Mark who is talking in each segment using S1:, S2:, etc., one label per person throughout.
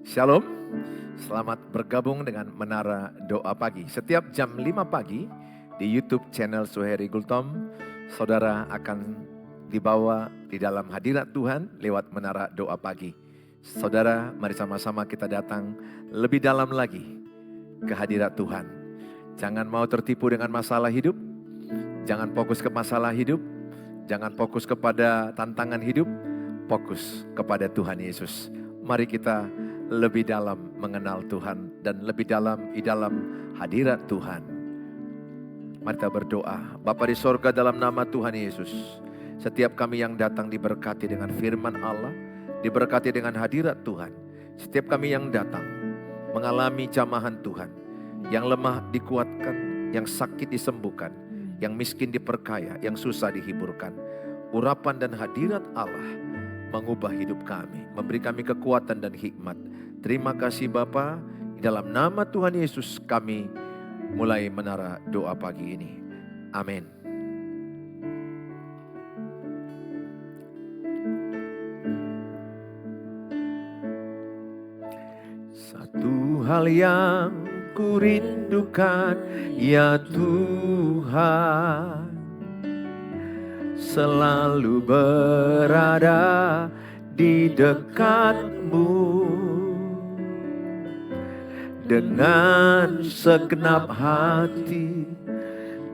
S1: Shalom, selamat bergabung dengan Menara Doa Pagi. Setiap jam 5 pagi di YouTube channel Suheri Gultom, saudara akan dibawa di dalam hadirat Tuhan lewat Menara Doa Pagi. Saudara, mari sama-sama kita datang lebih dalam lagi ke hadirat Tuhan. Jangan mau tertipu dengan masalah hidup, jangan fokus ke masalah hidup, jangan fokus kepada tantangan hidup, fokus kepada Tuhan Yesus. Mari kita lebih dalam mengenal Tuhan dan lebih dalam di dalam hadirat Tuhan. Mari kita berdoa. Bapa di sorga, dalam nama Tuhan Yesus, setiap kami yang datang diberkati dengan firman Allah, diberkati dengan hadirat Tuhan. Setiap kami yang datang mengalami jamahan Tuhan, yang lemah dikuatkan, yang sakit disembuhkan, yang miskin diperkaya, yang susah dihiburkan. Urapan dan hadirat Allah mengubah hidup kami, memberi kami kekuatan dan hikmat. Terima kasih Bapa, di dalam nama Tuhan Yesus kami mulai Menara Doa Pagi ini. Amin. Satu hal yang ku rindukan, ya Tuhan, selalu berada di dekat-Mu. Dengan segenap hati,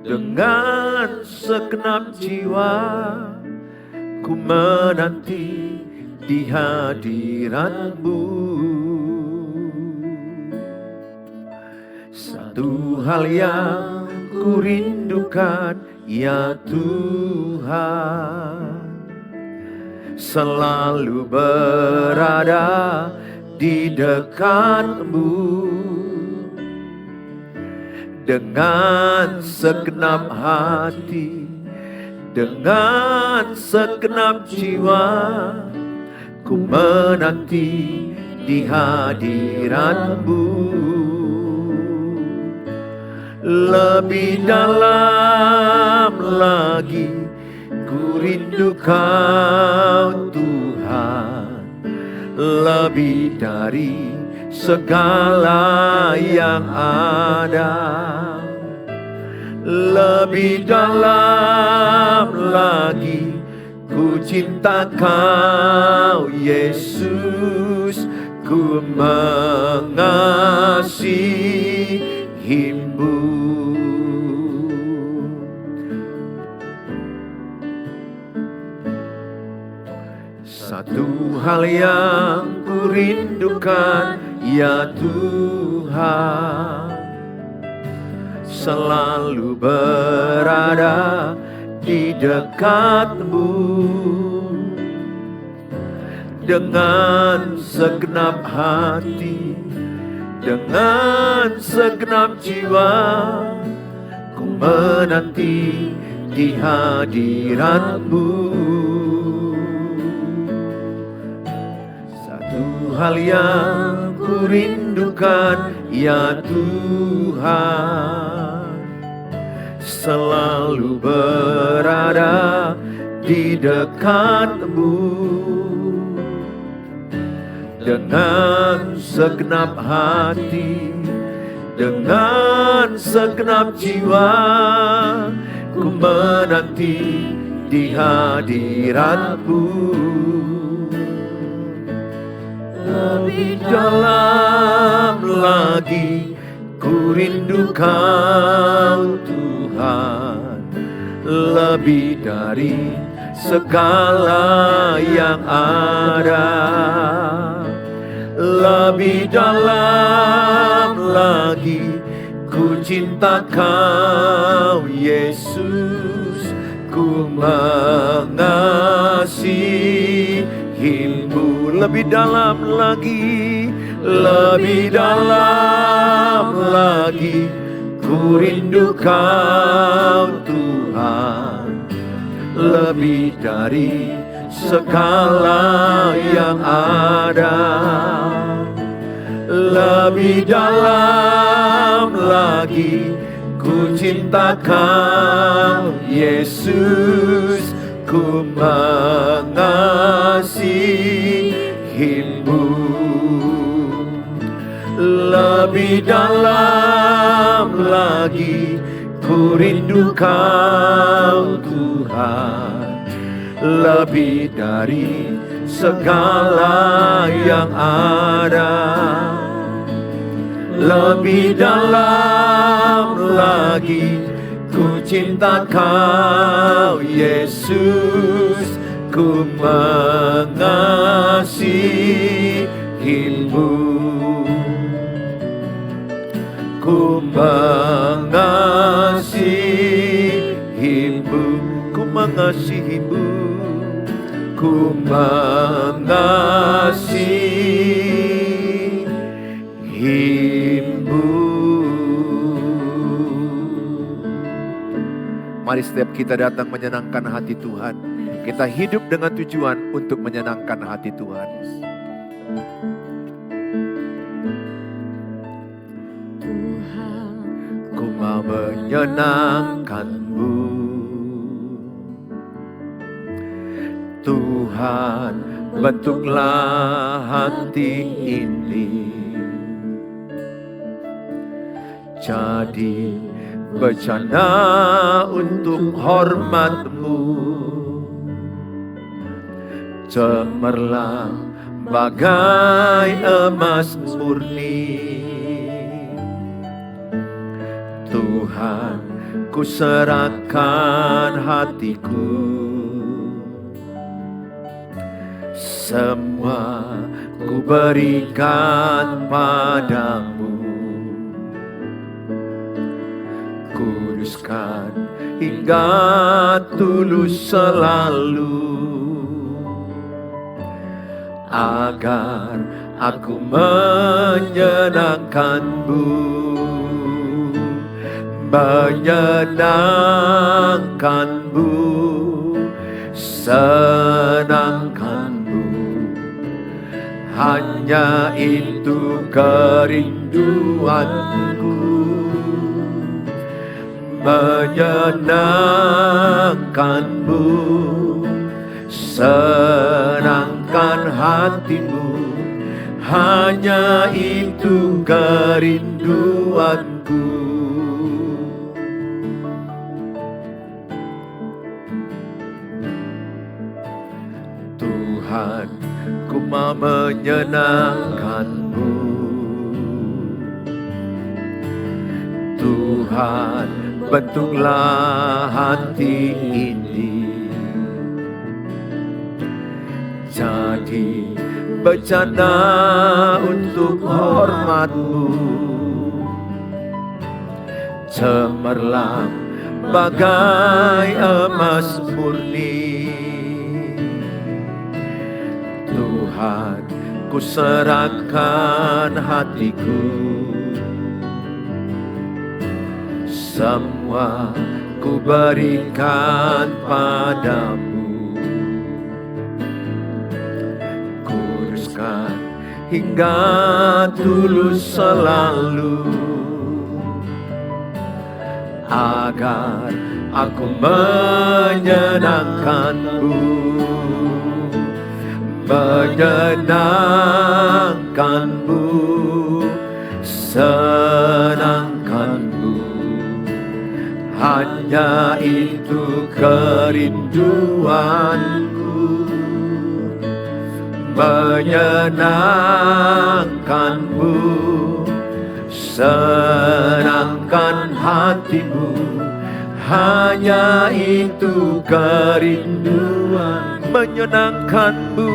S1: dengan segenap jiwa, ku menanti di hadirat-Mu. Satu hal yang ku rindukan, ya Tuhan, selalu berada di dekat-Mu. Dengan segenap hati, dengan segenap jiwa, ku menanti di hadirat-Mu. Lebih dalam lagi ku rindu Kau Tuhan, lebih dari segala yang ada. Lebih dalam lagi ku cinta Kau Yesus, ku mengasihi-Mu. Satu hal yang ku rindukan, ya Tuhan, selalu berada di dekat-Mu. Dengan segenap hati, dengan segenap jiwa, ku menanti di hadirat-Mu. Hal yang ku rindukan, ya Tuhan, selalu berada di dekat-Mu. Dengan segenap hati, dengan segenap jiwa, ku menanti di hadirat-Mu. Lebih dalam lagi ku rindu Kau Tuhan, lebih dari segala yang ada. Lebih dalam lagi ku cinta Kau Yesus, ku mengasihi-Mu. Lebih dalam lagi, lebih dalam lagi ku rindu Kau Tuhan, lebih dari segala yang ada. Lebih dalam lagi ku cinta Kau Yesus, ku mengasihi-Mu. lebih dalam lagi ku rindu Kau Tuhan, lebih dari segala yang ada. Lebih dalam lagi ku cinta Kau Yesus, ku mengasihi-Mu, ku mengasihi-Mu, ku mengasihi-Mu, ku mengasihi-Mu. Mari setiap kita datang menyenangkan hati Tuhan. Kita hidup dengan tujuan untuk menyenangkan hati Tuhan.
S2: Tuhan,
S1: Ku mau menyenangkan-Mu. Tuhan, bentuklah hati ini jadi bercanda untuk hormat-Mu, cemerlang bagai emas murni. Tuhan, ku serahkan hatiku, semua ku berikan padamu. Kuduskan hingga tulus selalu, agar aku menyenangkan-Mu, menyenangkan-Mu, senangkan-Mu. Hanya itu kerinduanku, menyenangkan-Mu, senangkan hati-Mu. Hanya itu kerinduanku. Tuhan, ku mau menyenangkan-Mu. Tuhan, bentuklah hati ini jadi bercanda untuk hormat-Mu, cemerlang bagai emas murni. Tuhan, ku serahkan hatiku, semua ku berikan padamu. Kuduskan hingga tulus selalu, agar aku menyenangkan-Mu, menyenangkan-Mu, senangkan-Mu. Hanya itu kerinduanku, menyenangkan-Mu, senangkan hati-Mu. Hanya itu kerinduan, menyenangkan-Mu,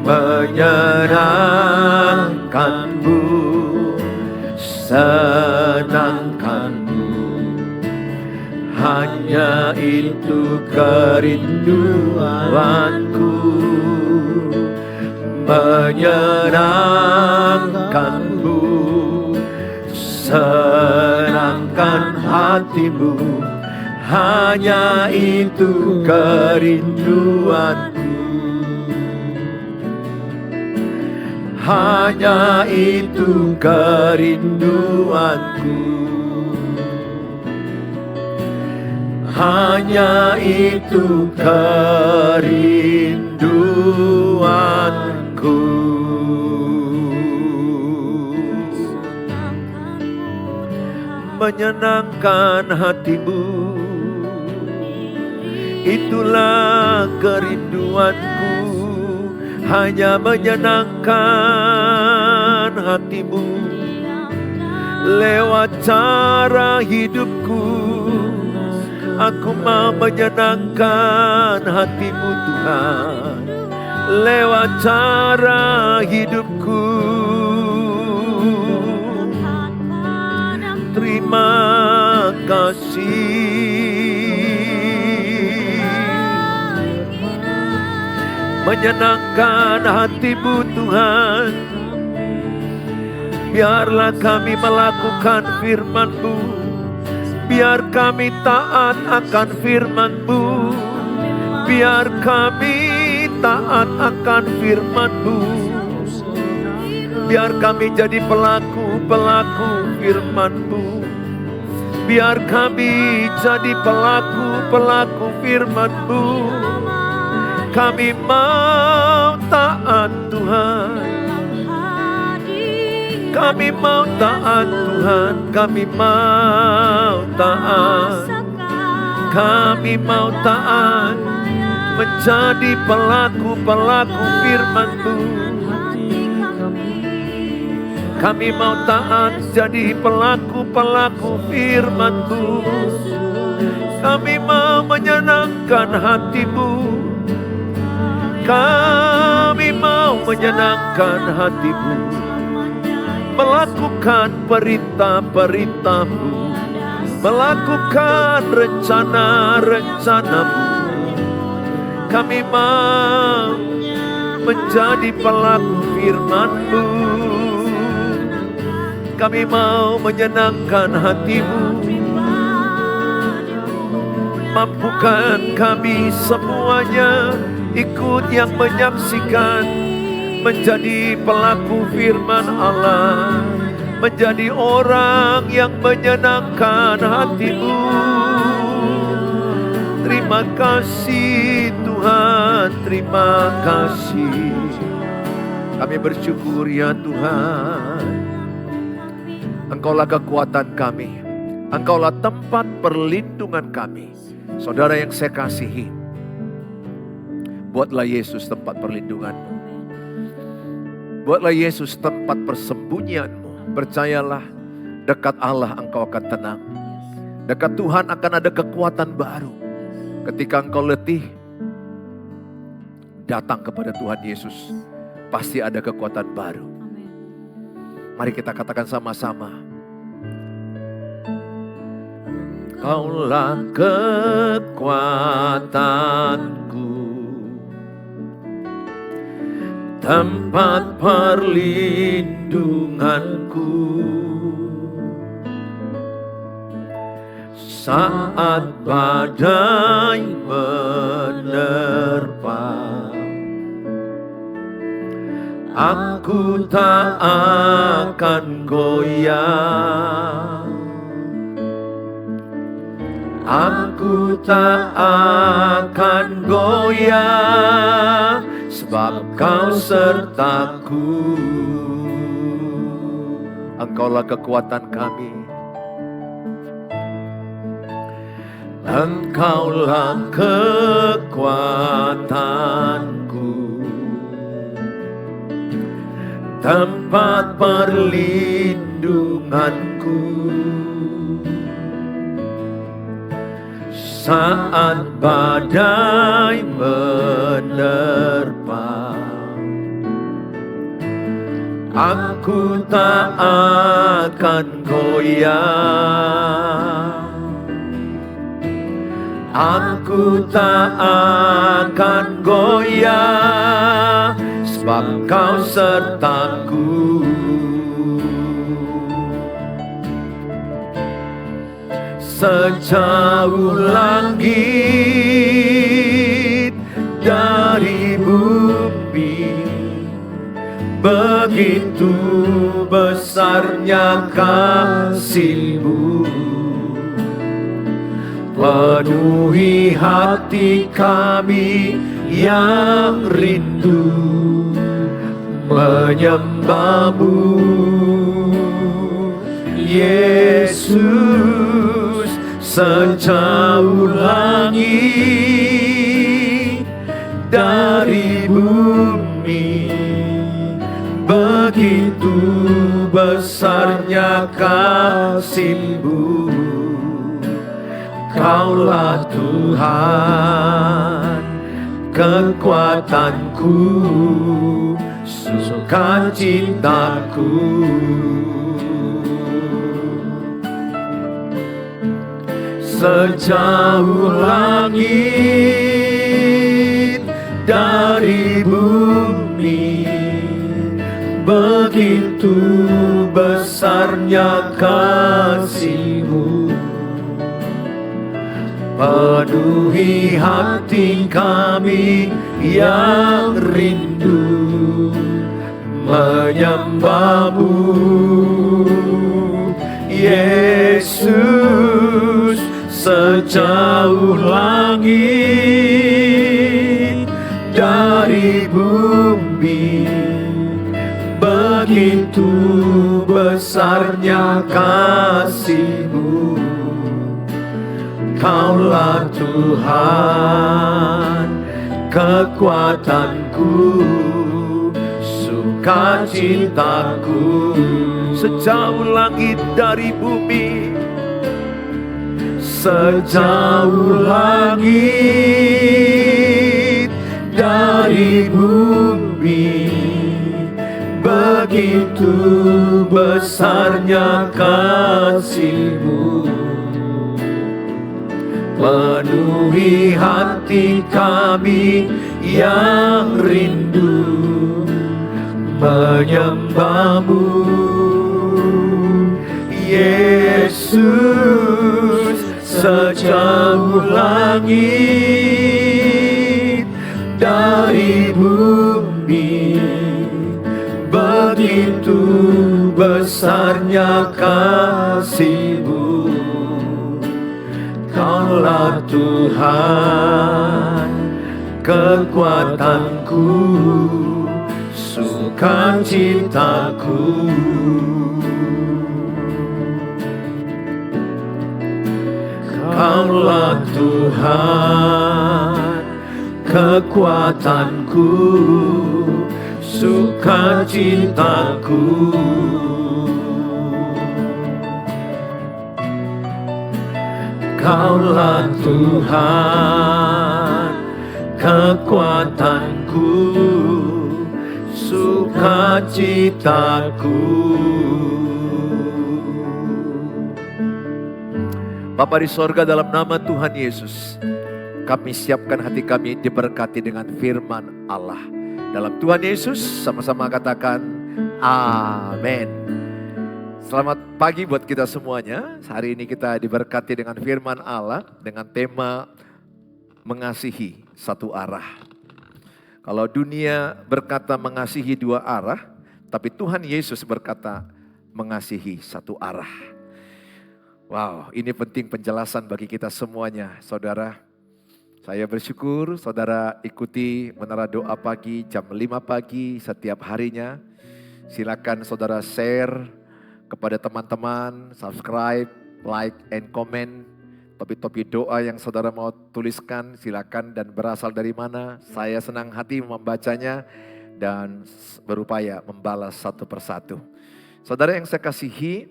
S1: menyenangkan-Mu, senangkan-Mu. Hanya itu kerinduanku, menyenangkan-Mu, senangkan hati-Mu. Hanya itu kerinduanku, hanya itu kerinduanku. Hanya itu kerinduanku. menyenangkan hatimu. Itulah kerinduanku, hanya menyenangkan hatimu. Lewat cara hidupku, aku mau menyenangkan hatimu Tuhan. Lewat cara hidupku, terima kasih. Menyenangkan hatimu Tuhan. Biarlah kami melakukan firman-Mu. Biar kami taat akan firman-Mu. Biar kami taat akan firman-Mu. Biar kami jadi pelaku-pelaku firman-Mu. Biar kami jadi pelaku-pelaku firman-Mu. Kami mau taat Tuhan. Kami mau taat Tuhan. Kami mau taat. Kami mau taat. Menjadi pelaku-pelaku firman-Mu. Kami mau taat jadi pelaku-pelaku firman-Mu. Kami mau menyenangkan hati-Mu. Kami mau menyenangkan hati-Mu. Melakukan perintah-perintah-Mu. Melakukan rencana-rencana-Mu. Kami mau menjadi pelaku firman-Mu. Kami mau menyenangkan hati-Mu. Mampukan kami semuanya ikut yang menyaksikan, menjadi pelaku firman Allah, menjadi orang yang menyenangkan hati-Mu. Terima kasih Tuhan, terima kasih. Kami bersyukur ya Tuhan. Engkaulah kekuatan kami. Engkaulah tempat perlindungan kami. Saudara yang saya kasihi, buatlah Yesus tempat perlindungan-Mu. Buatlah Yesus tempat persembunyian-Mu. Percayalah, dekat Allah engkau akan tenang. Dekat Tuhan akan ada kekuatan baru. Ketika engkau letih, datang kepada Tuhan Yesus. Pasti ada kekuatan baru. Mari kita katakan sama-sama. Engkaulah kekuatanku, tempat perlindunganku. Saat badai menerpa, aku tak akan goyah. Aku tak akan goyah, sebab Kau sertaku. Engkaulah kekuatan kami. Engkaulah kekuatanku, tempat perlindunganku. Saat badai menerpa, aku tak akan goyah. Aku tak akan goyah, sebab Kau sertaku. Sejauh langit dari bumi, begitu besarnya kasih-Mu. Penuhi hati kami yang rindu menyembah-Mu, Yesus, sejauh langit dari bumi, begitu besarnya kasih-Mu. Kaulah Tuhan, kekuatanku, sukacitaku. Sejauh langit dari bumi, begitu besarnya kasih-Mu. Penuhi hati kami yang rindu menyembah-Mu, Yesus. Sejauh langit dari bumi, begitu besarnya kasih-Mu. Kaulah Tuhan, kekuatanku, sukacitaku. Sejauh langit dari bumi, sejauh langit dari bumi, begitu besarnya kasih-Mu. Penuhi hati kami yang rindu menyembah-Mu, Yesus. Sejauh langit dari bumi, begitu besarnya kasih-Mu. Kaulah Tuhan, kekuatanku, sukacitaku. Kaulah Tuhan, kekuatanku, sukacitaku. Kaulah Tuhan, kekuatanku, sukacitaku. Bapa di sorga, dalam nama Tuhan Yesus, kami siapkan hati kami diberkati dengan firman Allah. Dalam Tuhan Yesus, sama-sama katakan amin. Selamat pagi buat kita semuanya. Hari ini kita diberkati dengan firman Allah dengan tema mengasihi satu arah. Kalau dunia berkata mengasihi dua arah, tapi Tuhan Yesus berkata mengasihi satu arah. Wow, ini penting penjelasan bagi kita semuanya, saudara. Saya bersyukur saudara ikuti Menara Doa Pagi jam 5 pagi setiap harinya. Silakan saudara share kepada teman-teman, subscribe, like, and comment. Topik-topik doa yang saudara mau tuliskan silakan dan berasal dari mana. Saya senang hati membacanya dan berupaya membalas satu persatu. Saudara yang saya kasihi,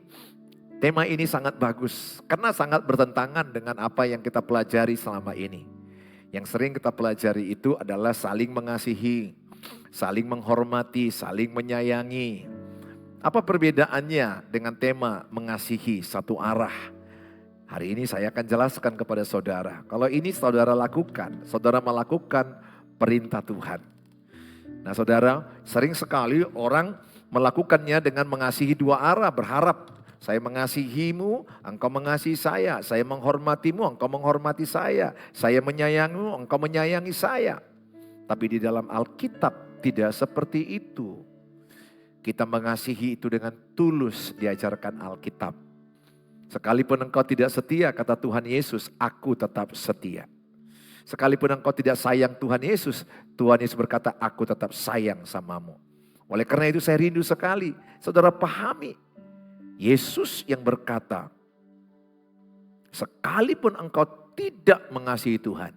S1: tema ini sangat bagus karena sangat bertentangan dengan apa yang kita pelajari selama ini. Yang sering kita pelajari itu adalah saling mengasihi, saling menghormati, saling menyayangi. Apa perbedaannya dengan tema mengasihi satu arah? Hari ini saya akan jelaskan kepada saudara. Kalau ini saudara lakukan, saudara melakukan perintah Tuhan. Nah saudara, sering sekali orang melakukannya dengan mengasihi dua arah, berharap saya mengasihimu, engkau mengasihi saya menghormatimu, engkau menghormati saya menyayangimu, engkau menyayangi saya. Tapi di dalam Alkitab tidak seperti itu. Kita mengasihi itu dengan tulus diajarkan Alkitab. Sekalipun engkau tidak setia, kata Tuhan Yesus, aku tetap setia. Sekalipun engkau tidak sayang Tuhan Yesus berkata, aku tetap sayang samamu. Oleh karena itu saya rindu sekali, saudara pahami. Yesus yang berkata, sekalipun engkau tidak mengasihi Tuhan,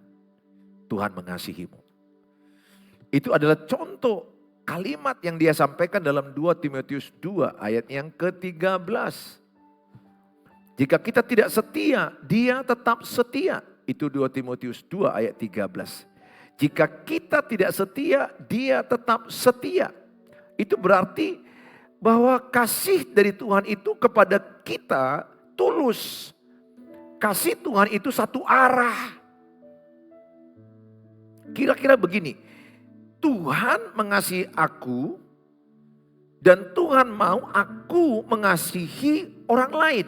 S1: Tuhan mengasihimu. Itu adalah contoh kalimat yang dia sampaikan dalam 2 Timotius 2 ayat yang ke-13. Jika kita tidak setia, dia tetap setia. Itu 2 Timotius 2 ayat 13. Jika kita tidak setia, dia tetap setia. Itu berarti bahwa kasih dari Tuhan itu kepada kita tulus. Kasih Tuhan itu satu arah. Kira-kira begini, Tuhan mengasihi aku dan Tuhan mau aku mengasihi orang lain.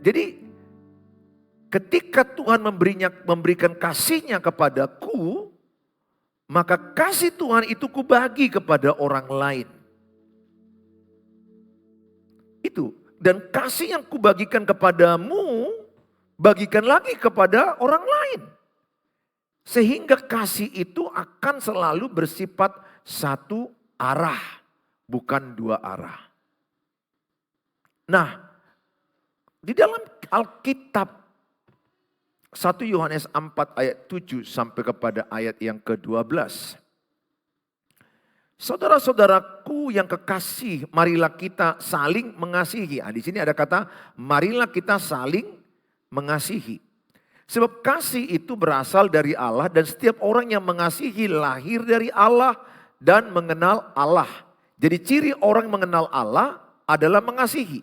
S1: Jadi ketika Tuhan memberikan kasihnya kepadaku, maka kasih Tuhan itu kubagi kepada orang lain. Itu. Dan kasih yang kubagikan kepadamu, bagikan lagi kepada orang lain. Sehingga kasih itu akan selalu bersifat satu arah, bukan dua arah. Nah, di dalam Alkitab 1 Yohanes 4 ayat 7 sampai kepada ayat yang ke-12. Saudara-saudaraku yang kekasih, marilah kita saling mengasihi. Di sini ada kata, marilah kita saling mengasihi. Sebab kasih itu berasal dari Allah dan setiap orang yang mengasihi lahir dari Allah dan mengenal Allah. Jadi ciri orang mengenal Allah adalah mengasihi.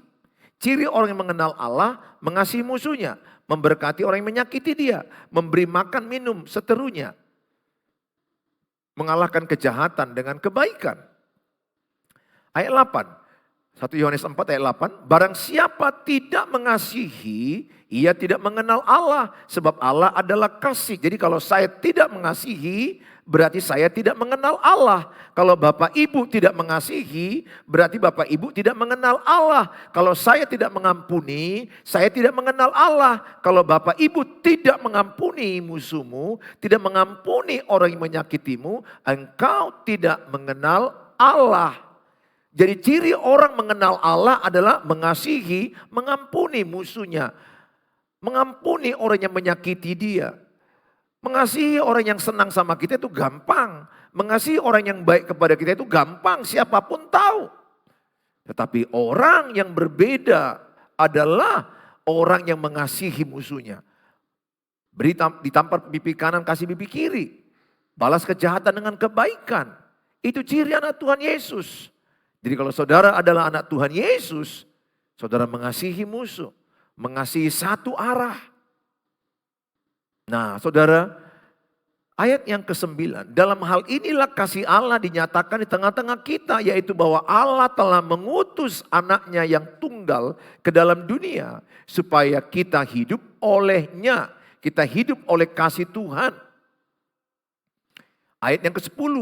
S1: Ciri orang yang mengenal Allah mengasihi musuhnya, memberkati orang yang menyakiti dia, memberi makan minum seterunya, mengalahkan kejahatan dengan kebaikan. Ayat 8, 1 Yohanes 4 ayat 8, barang siapa tidak mengasihi, ia tidak mengenal Allah, sebab Allah adalah kasih. Jadi kalau saya tidak mengasihi, berarti saya tidak mengenal Allah. Kalau Bapak Ibu tidak mengasihi, berarti Bapak Ibu tidak mengenal Allah. Kalau saya tidak mengampuni, saya tidak mengenal Allah. Kalau Bapak Ibu tidak mengampuni musuhmu, tidak mengampuni orang yang menyakitimu, engkau tidak mengenal Allah. Jadi ciri orang mengenal Allah adalah mengasihi, mengampuni musuhnya. Mengampuni orang yang menyakiti dia. Mengasihi orang yang senang sama kita itu gampang. Mengasihi orang yang baik kepada kita itu gampang, siapapun tahu. Tetapi orang yang berbeda adalah orang yang mengasihi musuhnya. Ditampar pipi kanan, kasih pipi kiri. Balas kejahatan dengan kebaikan. Itu ciri anak Tuhan Yesus. Jadi kalau saudara adalah anak Tuhan Yesus, saudara mengasihi musuh. Mengasihi satu arah. Nah saudara, ayat yang ke-9, dalam hal inilah kasih Allah dinyatakan di tengah-tengah kita, yaitu bahwa Allah telah mengutus anaknya yang tunggal ke dalam dunia, supaya kita hidup olehnya, kita hidup oleh kasih Tuhan. Ayat yang ke-10,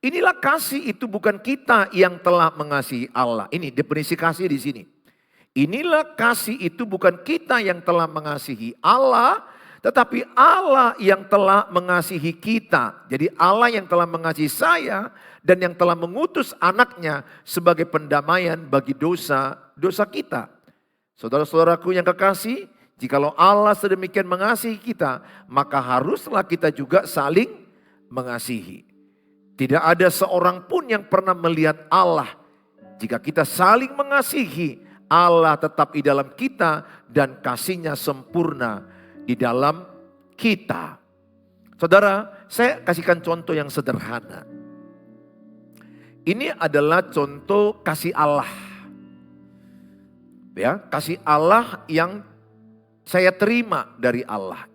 S1: inilah kasih itu bukan kita yang telah mengasihi Allah. Ini definisi kasih di sini. Inilah kasih itu bukan kita yang telah mengasihi Allah, tetapi Allah yang telah mengasihi kita. Jadi Allah yang telah mengasihi saya dan yang telah mengutus anaknya sebagai pendamaian bagi dosa-dosa kita. Saudara-saudaraku yang kekasih, jikalau Allah sedemikian mengasihi kita, maka haruslah kita juga saling mengasihi. Tidak ada seorang pun yang pernah melihat Allah. Jika kita saling mengasihi, Allah tetap di dalam kita dan kasih-Nya sempurna di dalam kita. Saudara, saya kasihkan contoh yang sederhana. Ini adalah contoh kasih Allah. Ya, kasih Allah yang saya terima dari Allah.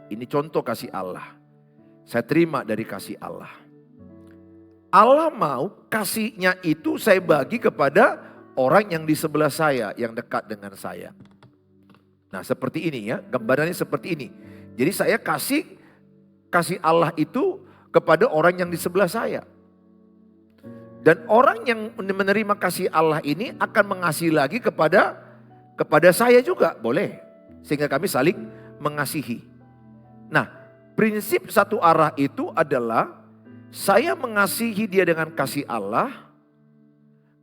S1: Ini contoh kasih Allah. Saya terima dari kasih Allah. Allah mau kasih-Nya itu saya bagi kepada orang yang di sebelah saya, yang dekat dengan saya. Nah seperti ini ya, gambarannya seperti ini. Jadi saya kasih Allah itu kepada orang yang di sebelah saya. Dan orang yang menerima kasih Allah ini akan mengasihi lagi kepada saya juga, boleh. Sehingga kami saling mengasihi. Nah prinsip satu arah itu adalah saya mengasihi dia dengan kasih Allah.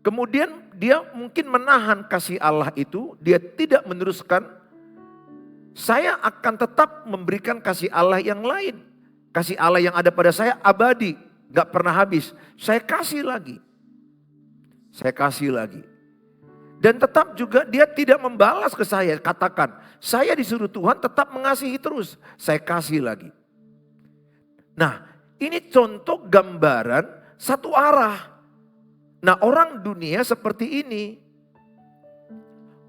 S1: Kemudian dia mungkin menahan kasih Allah itu, dia tidak meneruskan. Saya akan tetap memberikan kasih Allah yang lain. Kasih Allah yang ada pada saya abadi, gak pernah habis. Saya kasih lagi. Saya kasih lagi. Dan tetap juga dia tidak membalas ke saya. Katakan, saya disuruh Tuhan tetap mengasihi terus. Saya kasih lagi. Nah, ini contoh gambaran satu arah. Nah, orang dunia seperti ini.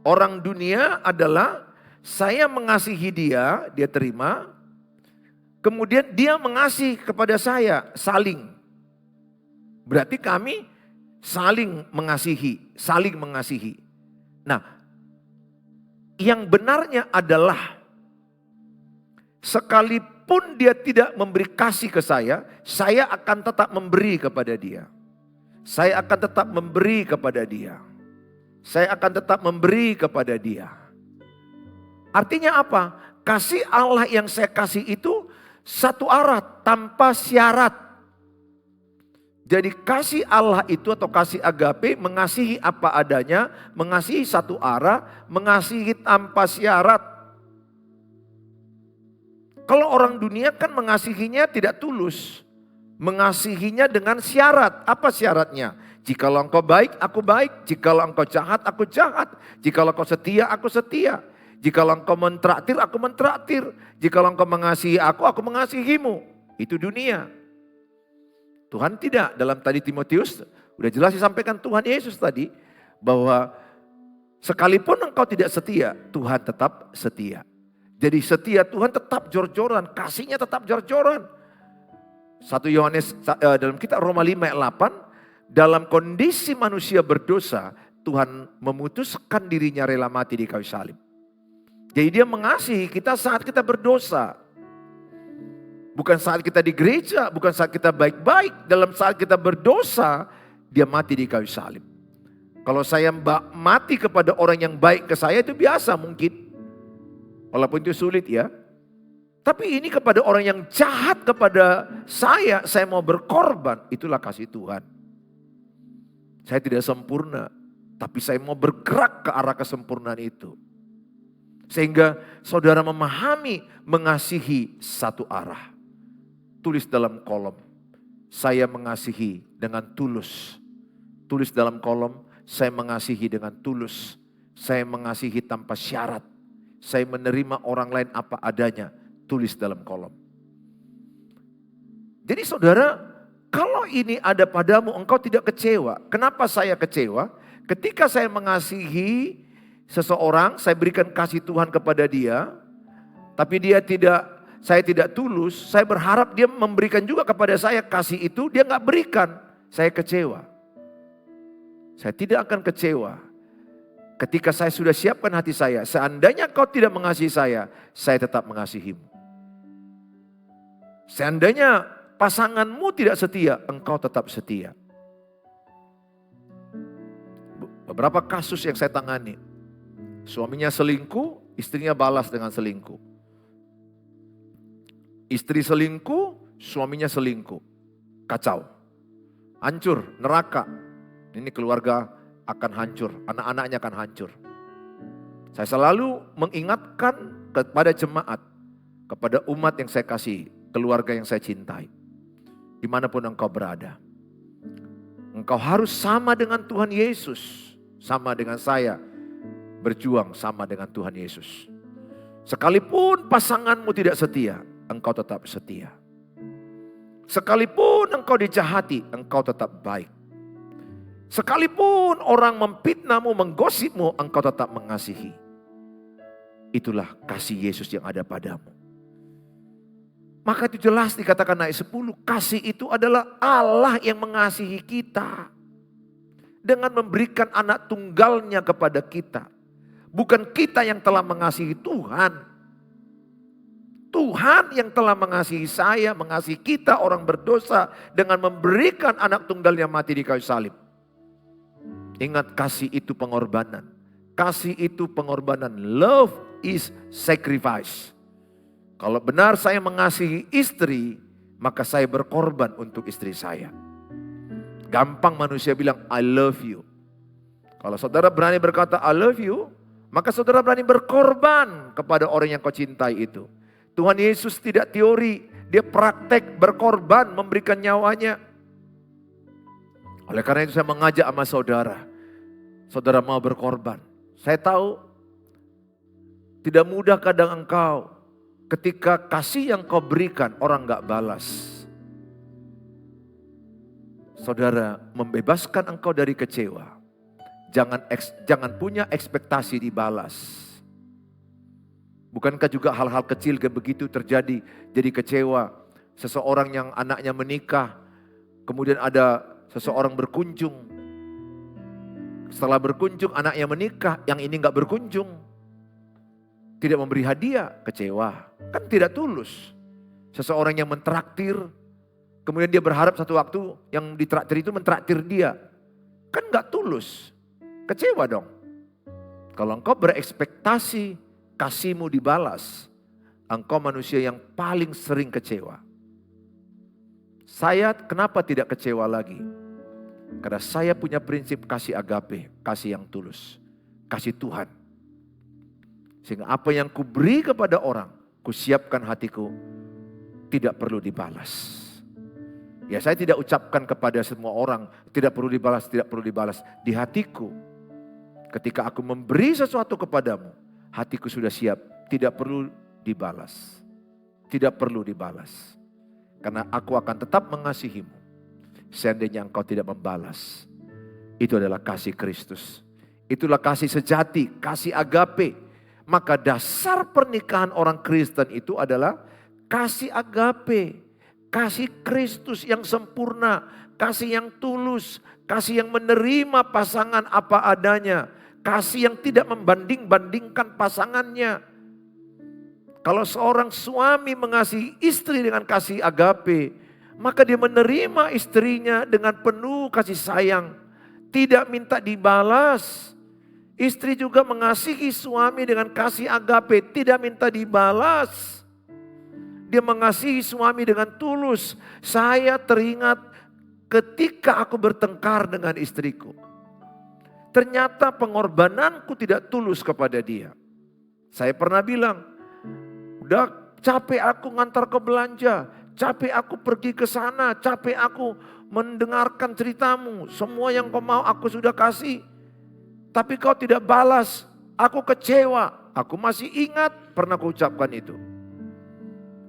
S1: Orang dunia adalah saya mengasihi dia, dia terima. Kemudian dia mengasihi kepada saya, saling. Berarti kami saling mengasihi, saling mengasihi. Nah, yang benarnya adalah sekalipun dia tidak memberi kasih ke saya akan tetap memberi kepada dia. Saya akan tetap memberi kepada dia. Saya akan tetap memberi kepada dia. Artinya apa? Kasih Allah yang saya kasih itu satu arah tanpa syarat. Jadi kasih Allah itu atau kasih agape mengasihi apa adanya, mengasihi satu arah, mengasihi tanpa syarat. Kalau orang dunia kan mengasihinya tidak tulus. Mengasihinya dengan syarat. Apa syaratnya? Jikalau engkau baik, aku baik. Jikalau engkau jahat, aku jahat. Jikalau engkau setia, aku setia. Jikalau engkau mentraktir, aku mentraktir. Jikalau engkau mengasihi aku mengasihimu. Itu dunia. Tuhan tidak. Dalam tadi Timotius, udah jelas disampaikan Tuhan Yesus tadi. Bahwa sekalipun engkau tidak setia, Tuhan tetap setia. Jadi setia Tuhan tetap jor-joran. Kasihnya tetap jor-joran. 1 Yohanes dalam kitab Roma 5 ayat 8, dalam kondisi manusia berdosa, Tuhan memutuskan dirinya rela mati di kayu salib. Jadi dia mengasihi kita saat kita berdosa. Bukan saat kita di gereja, bukan saat kita baik-baik. Dalam saat kita berdosa, dia mati di kayu salib. Kalau saya mati kepada orang yang baik ke saya itu biasa mungkin. Walaupun itu sulit ya. Tapi ini kepada orang yang jahat kepada saya mau berkorban. Itulah kasih Tuhan. Saya tidak sempurna, tapi saya mau bergerak ke arah kesempurnaan itu. Sehingga saudara memahami mengasihi satu arah. Tulis dalam kolom, saya mengasihi dengan tulus. Tulis dalam kolom, saya mengasihi dengan tulus. Saya mengasihi tanpa syarat. Saya menerima orang lain apa adanya. Tulis dalam kolom. Jadi saudara, kalau ini ada padamu engkau tidak kecewa. Kenapa saya kecewa? Ketika saya mengasihi seseorang, saya berikan kasih Tuhan kepada dia. Tapi saya tidak tulus, saya berharap dia memberikan juga kepada saya kasih itu, dia gak berikan. Saya kecewa. Saya tidak akan kecewa. Ketika saya sudah siapkan hati saya, seandainya kau tidak mengasihi saya tetap mengasihimu. Seandainya pasanganmu tidak setia, engkau tetap setia. Beberapa kasus yang saya tangani. Suaminya selingkuh, istrinya balas dengan selingkuh. Istri selingkuh, suaminya selingkuh. Kacau. Hancur, neraka. Ini keluarga akan hancur, anak-anaknya akan hancur. Saya selalu mengingatkan kepada jemaat, kepada umat yang saya kasih, keluarga yang saya cintai. Dimanapun engkau berada. Engkau harus sama dengan Tuhan Yesus. Sama dengan saya. Berjuang sama dengan Tuhan Yesus. Sekalipun pasanganmu tidak setia, engkau tetap setia. Sekalipun engkau dijahati, engkau tetap baik. Sekalipun orang memfitnahmu, menggosipmu, engkau tetap mengasihi. Itulah kasih Yesus yang ada padamu. Maka itu jelas dikatakan ayat 10, kasih itu adalah Allah yang mengasihi kita. Dengan memberikan anak tunggalnya kepada kita. Bukan kita yang telah mengasihi Tuhan. Tuhan yang telah mengasihi saya, mengasihi kita orang berdosa. Dengan memberikan anak tunggalnya mati di kayu salib. Ingat, kasih itu pengorbanan. Kasih itu pengorbanan. Love is sacrifice. Kalau benar saya mengasihi istri, maka saya berkorban untuk istri saya. Gampang manusia bilang I love you. Kalau saudara berani berkata I love you, maka saudara berani berkorban kepada orang yang kau cintai itu. Tuhan Yesus tidak teori, dia praktek berkorban, memberikan nyawanya. Oleh karena itu saya mengajak sama saudara, saudara mau berkorban. Saya tahu tidak mudah kadang engkau ketika kasih yang kau berikan orang gak balas. Saudara, membebaskan engkau dari kecewa. Jangan punya ekspektasi dibalas. Bukankah juga hal-hal kecil kayak begitu terjadi, jadi kecewa. Seseorang yang anaknya menikah, kemudian ada seseorang berkunjung. Setelah berkunjung anaknya menikah, yang ini gak berkunjung. Tidak memberi hadiah, kecewa. Kan tidak tulus. Seseorang yang mentraktir, kemudian dia berharap satu waktu yang ditraktir itu mentraktir dia. Kan gak tulus. Kecewa dong. Kalau engkau berekspektasi kasihmu dibalas, engkau manusia yang paling sering kecewa. Saya kenapa tidak kecewa lagi? Karena saya punya prinsip kasih agape, kasih yang tulus, kasih Tuhan. Sehingga apa yang kuberi kepada orang, kusiapkan hatiku, tidak perlu dibalas. Ya saya tidak ucapkan kepada semua orang, tidak perlu dibalas, tidak perlu dibalas. Di hatiku, ketika aku memberi sesuatu kepadamu, hatiku sudah siap, tidak perlu dibalas. Tidak perlu dibalas. Karena aku akan tetap mengasihimu. Seandainya engkau tidak membalas. Itu adalah kasih Kristus. Itulah kasih sejati, kasih agape. Maka dasar pernikahan orang Kristen itu adalah kasih agape. Kasih Kristus yang sempurna, kasih yang tulus, kasih yang menerima pasangan apa adanya, kasih yang tidak membanding-bandingkan pasangannya. Kalau seorang suami mengasihi istri dengan kasih agape, maka dia menerima istrinya dengan penuh kasih sayang, tidak minta dibalas. Istri juga mengasihi suami dengan kasih agape, tidak minta dibalas. Dia mengasihi suami dengan tulus. Saya teringat ketika aku bertengkar dengan istriku. Ternyata pengorbananku tidak tulus kepada dia. Saya pernah bilang, udah capek aku ngantar ke belanja. Capek aku pergi ke sana. Capek aku mendengarkan ceritamu. Semua yang kau mau aku sudah kasih. Tapi kau tidak balas. Aku kecewa. Aku masih ingat pernah kuucapkan itu.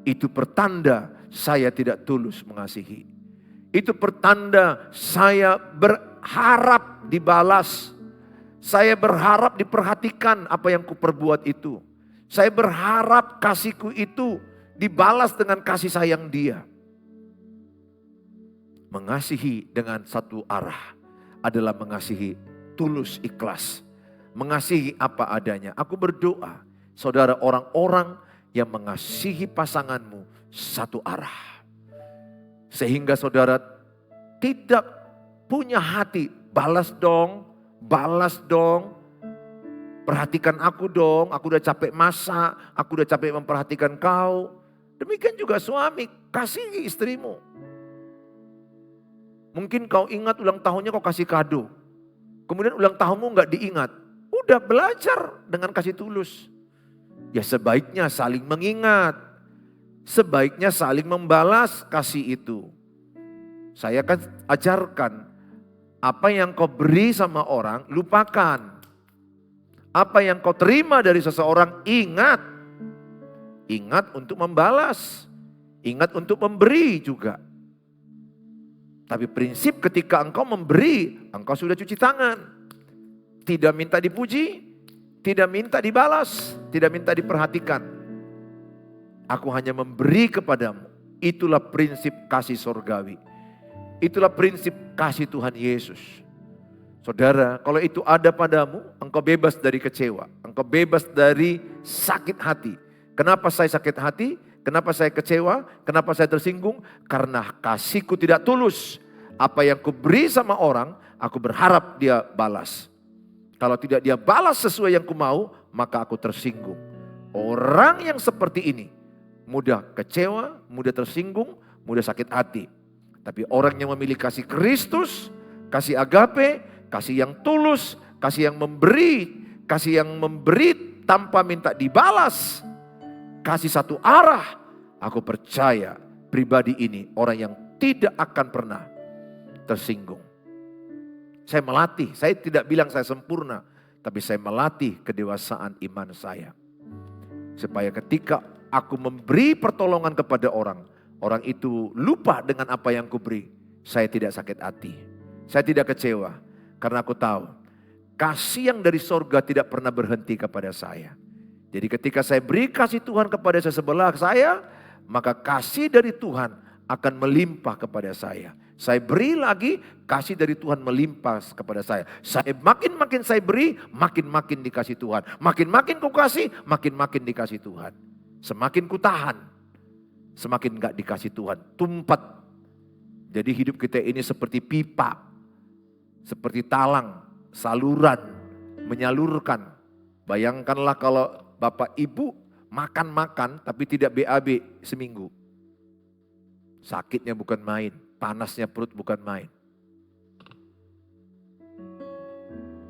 S1: Itu pertanda saya tidak tulus mengasihi. Itu pertanda saya berharap dibalas. Saya berharap diperhatikan apa yang kuperbuat itu. Saya berharap kasihku itu dibalas dengan kasih sayang dia. Mengasihi dengan satu arah adalah mengasihi tulus ikhlas. Mengasihi apa adanya. Aku berdoa, saudara, orang-orang yang mengasihi pasanganmu satu arah. Sehingga saudara tidak punya hati, balas dong, perhatikan aku dong, aku udah capek masak, aku udah capek memperhatikan kau. Demikian juga suami, kasihi istrimu. Mungkin kau ingat ulang tahunnya kau kasih kado. Kemudian ulang tahunmu gak diingat. Udah belajar dengan kasih tulus. Ya sebaiknya saling mengingat. Sebaiknya saling membalas kasih itu. Saya akan ajarkan. Apa yang kau beri sama orang, lupakan. Apa yang kau terima dari seseorang, ingat. Ingat untuk membalas. Ingat untuk memberi juga. Tapi prinsip ketika engkau memberi, engkau sudah cuci tangan. Tidak minta dipuji, tidak minta dibalas, tidak minta diperhatikan. Aku hanya memberi kepadamu. Itulah prinsip kasih surgawi. Itulah prinsip kasih Tuhan Yesus. Saudara, kalau itu ada padamu, engkau bebas dari kecewa. Engkau bebas dari sakit hati. Kenapa saya sakit hati? Kenapa saya kecewa? Kenapa saya tersinggung? Karena kasihku tidak tulus. Apa yang kuberi sama orang, aku berharap dia balas. Kalau tidak dia balas sesuai yang ku mau, maka aku tersinggung. Orang yang seperti ini, mudah kecewa, mudah tersinggung, mudah sakit hati. Tapi orang yang memiliki kasih Kristus, kasih agape, kasih yang tulus, kasih yang memberi tanpa minta dibalas, kasih satu arah. Aku percaya pribadi ini orang yang tidak akan pernah tersinggung. Saya melatih, saya tidak bilang saya sempurna, tapi saya melatih kedewasaan iman saya. Supaya ketika aku memberi pertolongan kepada orang, orang itu lupa dengan apa yang kuberi. Saya tidak sakit hati, saya tidak kecewa. Karena aku tahu, kasih yang dari sorga tidak pernah berhenti kepada saya. Jadi ketika saya beri kasih Tuhan kepada sebelah saya, maka kasih dari Tuhan akan melimpah kepada saya. Saya beri lagi, kasih dari Tuhan melimpah kepada saya. Saya makin saya beri, makin dikasih Tuhan. Makin ku kasih, makin dikasih Tuhan. Semakin ku tahan, semakin enggak dikasih Tuhan. Tumpat. Jadi hidup kita ini seperti pipa, seperti talang, saluran, menyalurkan. Bayangkanlah kalau Bapak Ibu makan tapi tidak BAB seminggu. Sakitnya bukan main, panasnya perut bukan main.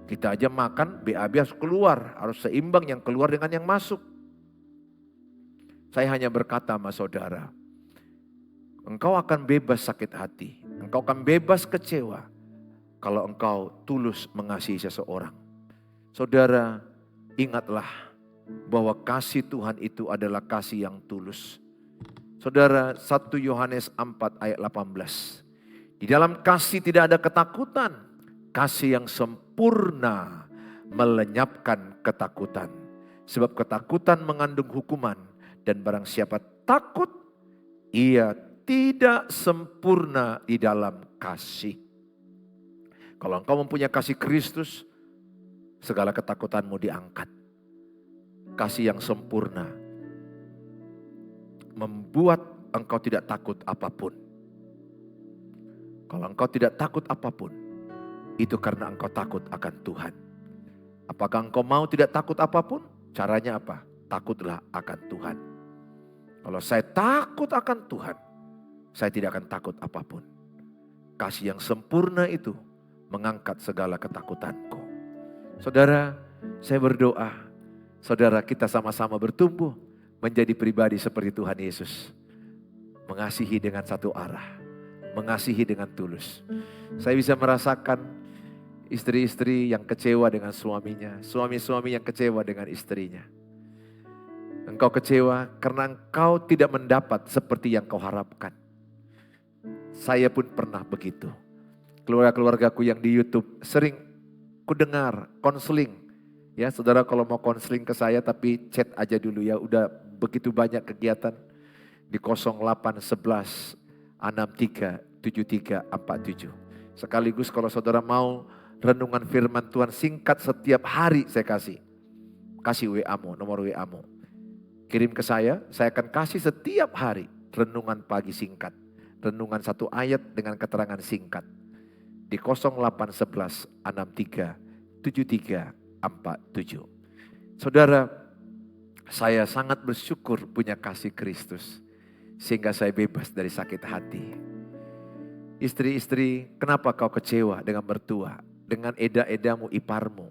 S1: Kita aja makan, BAB harus keluar, harus seimbang yang keluar dengan yang masuk. Saya hanya berkata sama saudara, engkau akan bebas sakit hati, engkau akan bebas kecewa kalau engkau tulus mengasihi seseorang. Saudara, ingatlah bahwa kasih Tuhan itu adalah kasih yang tulus. Saudara, 1 Yohanes 4 ayat 18. Di dalam kasih tidak ada ketakutan. Kasih yang sempurna melenyapkan ketakutan. Sebab ketakutan mengandung hukuman. Dan barang siapa takut, ia tidak sempurna di dalam kasih. Kalau engkau mempunyai kasih Kristus, segala ketakutanmu diangkat. Kasih yang sempurna membuat engkau tidak takut apapun. Kalau engkau tidak takut apapun, itu karena engkau takut akan Tuhan. Apakah engkau mau tidak takut apapun? Caranya apa? Takutlah akan Tuhan. Kalau saya takut akan Tuhan, saya tidak akan takut apapun. Kasih yang sempurna itu mengangkat segala ketakutanku. Saudara, saya berdoa, saudara kita sama-sama bertumbuh menjadi pribadi seperti Tuhan Yesus. Mengasihi dengan satu arah, mengasihi dengan tulus. Saya bisa merasakan istri-istri yang kecewa dengan suaminya, suami-suami yang kecewa dengan istrinya. Engkau kecewa karena engkau tidak mendapat seperti yang kau harapkan. Saya pun pernah begitu. Keluarga-keluargaku yang di YouTube sering kudengar konseling. Ya, saudara kalau mau konseling ke saya tapi chat aja dulu ya, udah begitu banyak kegiatan di 0811 63 73 47. Sekaligus kalau saudara mau renungan firman Tuhan singkat setiap hari saya kasih WA-mu, nomor WA-mu. Kirim ke saya akan kasih setiap hari renungan pagi singkat. Renungan satu ayat dengan keterangan singkat. Di 0811 63 73 47. Saudara, saya sangat bersyukur punya kasih Kristus. Sehingga saya bebas dari sakit hati. Istri-istri, kenapa kau kecewa dengan mertua? Dengan eda-edamu, iparmu?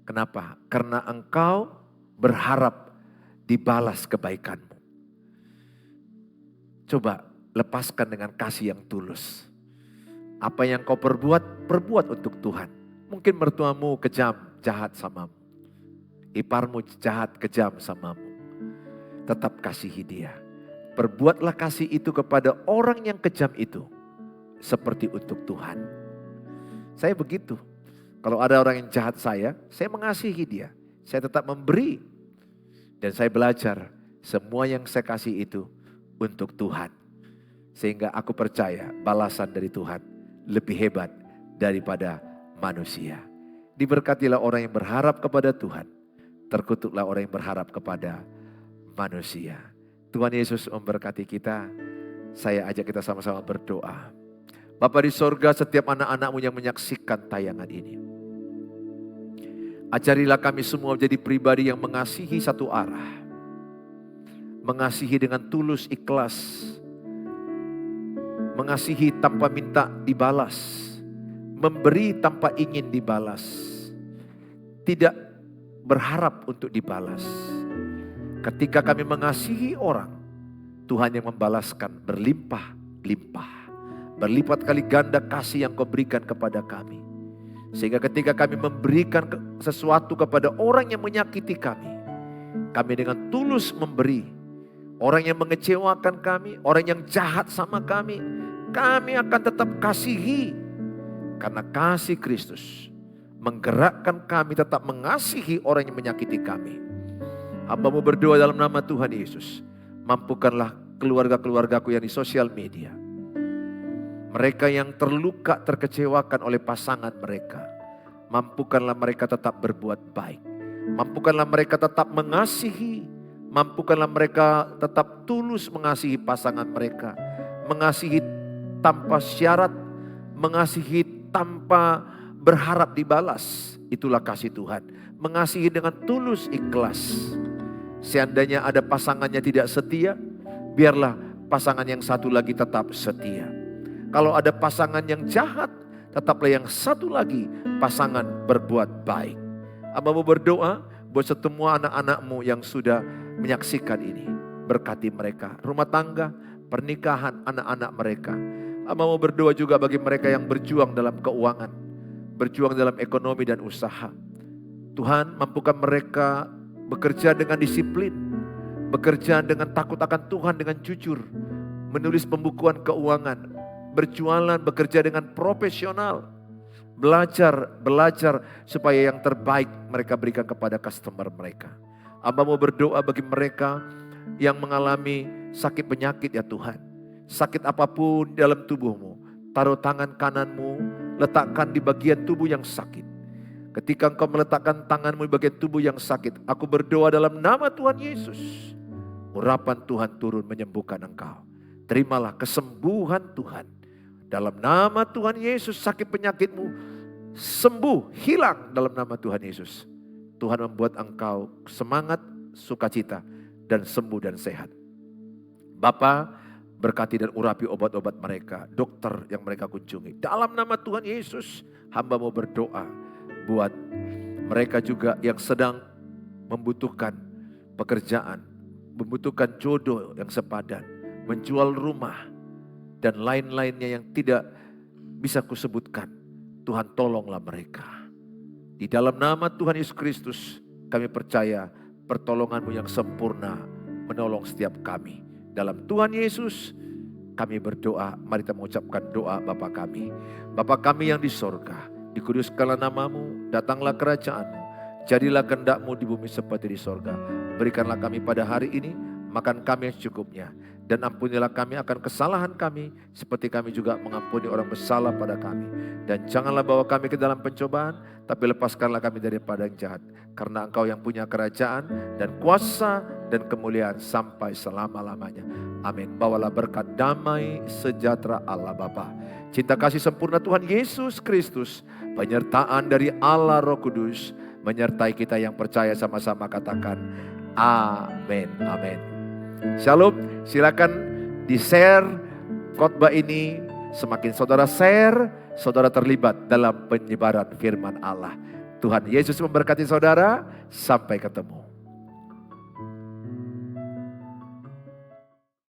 S1: Kenapa? Karena engkau berharap dibalas kebaikanmu. Coba lepaskan dengan kasih yang tulus. Apa yang kau perbuat untuk Tuhan. Mungkin mertuamu kejam, jahat samamu. Iparmu jahat, kejam samamu. Tetap kasihi dia. Perbuatlah kasih itu kepada orang yang kejam itu. Seperti untuk Tuhan. Saya begitu. Kalau ada orang yang jahat saya mengasihi dia. Saya tetap memberi. Dan saya belajar semua yang saya kasih itu untuk Tuhan. Sehingga aku percaya balasan dari Tuhan lebih hebat daripada manusia. Diberkatilah orang yang berharap kepada Tuhan. Terkutuklah orang yang berharap kepada manusia. Tuhan Yesus memberkati kita. Saya ajak kita sama-sama berdoa. Bapa di sorga, setiap anak-anak-Mu yang menyaksikan tayangan ini. Ajarilah kami semua menjadi pribadi yang mengasihi satu arah. Mengasihi dengan tulus ikhlas. Mengasihi tanpa minta dibalas. Memberi tanpa ingin dibalas. tidak berharap untuk dibalas. Ketika kami mengasihi orang, Tuhan yang membalaskan berlimpah-limpah. Berlipat kali ganda kasih yang Kau berikan kepada kami. Sehingga ketika kami memberikan sesuatu kepada orang yang menyakiti kami dengan tulus memberi. Orang yang mengecewakan kami, orang yang jahat sama kami akan tetap kasihi. Karena kasih Kristus menggerakkan kami tetap mengasihi orang yang menyakiti kami. Hamba-Mu berdoa dalam nama Tuhan Yesus. Mampukanlah keluarga-keluargaku yang di sosial media. Mereka yang terluka, terkecewakan oleh pasangan mereka. Mampukanlah mereka tetap berbuat baik. Mampukanlah mereka tetap mengasihi. Mampukanlah mereka tetap tulus mengasihi pasangan mereka. Mengasihi tanpa syarat. Mengasihi tanpa berharap dibalas. Itulah kasih Tuhan. Mengasihi dengan tulus ikhlas. Seandainya ada pasangannya tidak setia, biarlah pasangan yang satu lagi tetap setia. Kalau ada pasangan yang jahat, tetaplah yang satu lagi pasangan berbuat baik. Hamba-Mu berdoa buat semua anak-anak-Mu yang sudah menyaksikan ini. Berkati mereka, rumah tangga, pernikahan anak-anak mereka. Hamba-Mu berdoa juga bagi mereka yang berjuang dalam keuangan, berjuang dalam ekonomi dan usaha. Tuhan, mampukan mereka bekerja dengan disiplin, bekerja dengan takut akan Tuhan, dengan jujur, menulis pembukuan keuangan, berjualan, bekerja dengan profesional, belajar supaya yang terbaik mereka berikan kepada customer mereka. Hamba-Mu berdoa bagi mereka yang mengalami sakit penyakit ya Tuhan. Sakit apapun dalam tubuhmu, taruh tangan kananmu, letakkan di bagian tubuh yang sakit. Ketika engkau meletakkan tanganmu di bagian tubuh yang sakit, aku berdoa dalam nama Tuhan Yesus. Urapan Tuhan turun menyembuhkan engkau. Terimalah kesembuhan Tuhan. Dalam nama Tuhan Yesus, sakit penyakitmu sembuh, hilang dalam nama Tuhan Yesus. Tuhan membuat engkau semangat, sukacita, dan sembuh dan sehat. Bapa, berkati dan urapi obat-obat mereka, dokter yang mereka kunjungi. Dalam nama Tuhan Yesus, hamba-Mu berdoa buat mereka juga yang sedang membutuhkan pekerjaan, membutuhkan jodoh yang sepadan, menjual rumah, dan lain-lainnya yang tidak bisa kusebutkan. Tuhan tolonglah mereka. Di dalam nama Tuhan Yesus Kristus, kami percaya pertolongan-Mu yang sempurna menolong setiap kami. Dalam Tuhan Yesus, kami berdoa. Mari kita mengucapkan doa Bapa kami. Bapa kami yang di sorga, dikuduskanlah nama-Mu, datanglah kerajaan-Mu, jadilah kehendak-Mu di bumi seperti di sorga. Berikanlah kami pada hari ini makan kami yang secukupnya, dan ampunilah kami akan kesalahan kami, seperti kami juga mengampuni orang bersalah pada kami. Dan janganlah bawa kami ke dalam pencobaan, tapi lepaskanlah kami daripada yang jahat. Karena Engkau yang punya kerajaan dan kuasa dan kemuliaan sampai selama-lamanya. Amin. Bawalah berkat damai sejahtera Allah Bapa, cinta kasih sempurna Tuhan Yesus Kristus, penyertaan dari Allah Roh Kudus, menyertai kita yang percaya. Sama-sama katakan amin. Amin. Shalom. Silakan di-share khotbah ini. Semakin saudara share, saudara terlibat dalam penyebaran firman Allah. Tuhan Yesus memberkati saudara. Sampai ketemu.